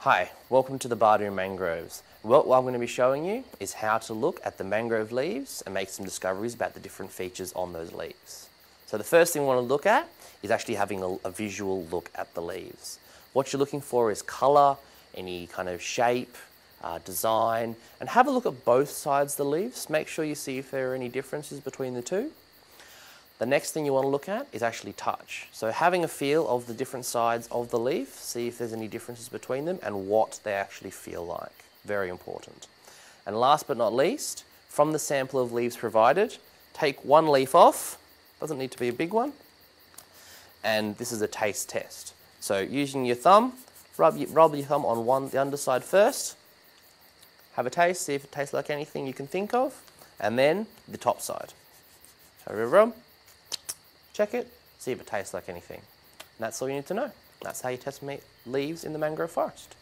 Hi, welcome to the Bardoo Mangroves. What I'm going to be showing you is how to look at the mangrove leaves and make some discoveries about the different features on those leaves. So the first thing we want to look at is actually having a visual look at the leaves. What you're looking for is colour, any kind of shape, design, and have a look at both sides of the leaves. Make sure you see if there are any differences between the two. The next thing you want to look at is actually touch. So having a feel of the different sides of the leaf, see if there's any differences between them and what they actually feel like. Very important. And last but not least, from the sample of leaves provided, take one leaf off, doesn't need to be a big one, and this is a taste test. So using your thumb, rub your thumb on the underside first, have a taste, see if it tastes like anything you can think of, and then the top side. So rub. Check it, see if it tastes like anything. And that's all you need to know. That's how you test leaves in the mangrove forest.